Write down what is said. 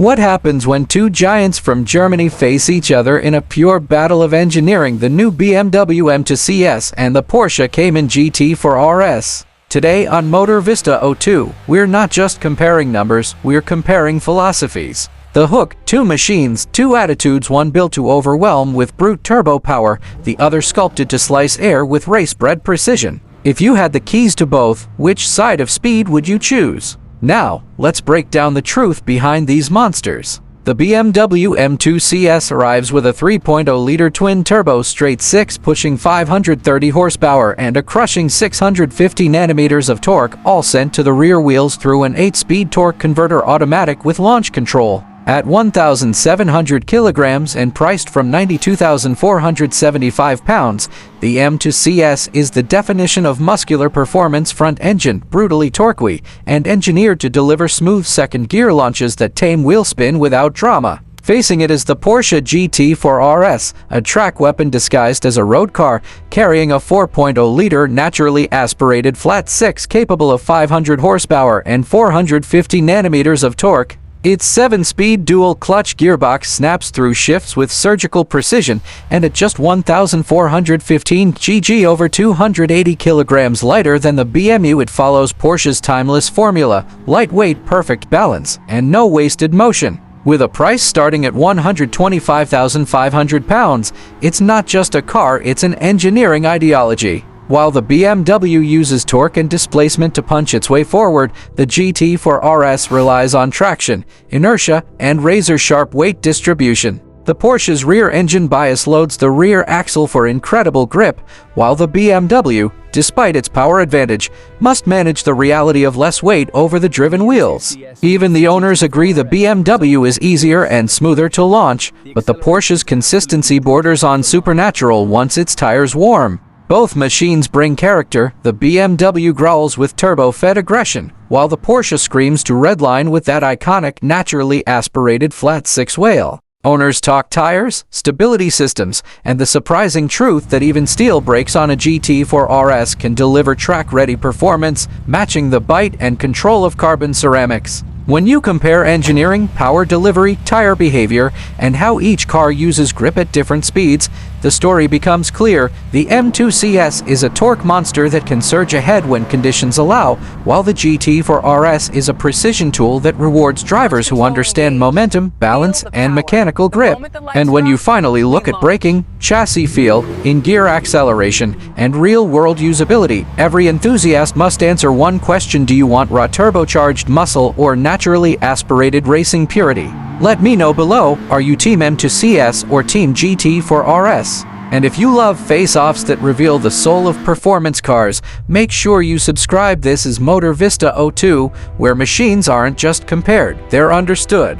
What happens when two giants from Germany face each other in a pure battle of engineering? The new BMW M2 CS and the Porsche Cayman GT4 RS. Today on Motor Vista 02, we're not just comparing numbers, we're comparing philosophies. The hook, two machines, two attitudes, one built to overwhelm with brute turbo power, the other sculpted to slice air with race-bred precision. If you had the keys to both, which side of speed would you choose? Now, let's break down the truth behind these monsters. The BMW M2 CS arrives with a 3.0-liter twin-turbo straight-six pushing 530 horsepower and a crushing 650 Nm of torque, all sent to the rear wheels through an 8-speed torque converter automatic with launch control. At 1,700 kilograms and priced from £92,475, the M2 CS is the definition of muscular performance front engine, brutally torquey, and engineered to deliver smooth second gear launches that tame wheel spin without drama. Facing it is the Porsche GT4 RS, a track weapon disguised as a road car, carrying a 4.0-liter naturally aspirated flat six capable of 500 horsepower and 450 Nm of torque. Its 7-speed dual-clutch gearbox snaps through shifts with surgical precision, and at just 1,415 kg over 280 kilograms lighter than the BMW, it follows Porsche's timeless formula: lightweight, perfect balance, and no wasted motion. With a price starting at £125,500, it's not just a car, it's an engineering ideology. While the BMW uses torque and displacement to punch its way forward, the GT4 RS relies on traction, inertia, and razor-sharp weight distribution. The Porsche's rear engine bias loads the rear axle for incredible grip, while the BMW, despite its power advantage, must manage the reality of less weight over the driven wheels. Even the owners agree the BMW is easier and smoother to launch, but the Porsche's consistency borders on supernatural once its tires warm. Both machines bring character. The BMW growls with turbo-fed aggression, while the Porsche screams to redline with that iconic, naturally aspirated flat-six whale. Owners talk tires, stability systems, and the surprising truth that even steel brakes on a GT4 RS can deliver track-ready performance, matching the bite and control of carbon ceramics. When you compare engineering, power delivery, tire behavior, and how each car uses grip at different speeds, the story becomes clear. The M2 CS is a torque monster that can surge ahead when conditions allow, while the GT4 RS is a precision tool that rewards drivers who understand momentum, balance, and mechanical grip. And when you finally look at braking, chassis feel, in-gear acceleration, and real-world usability, every enthusiast must answer one question: do you want raw turbocharged muscle or naturally aspirated racing purity? Let me know below. Are you Team M2 CS or Team GT4 RS? And if you love face-offs that reveal the soul of performance cars, make sure you subscribe. This is Motor Vista 02, where machines aren't just compared, they're understood.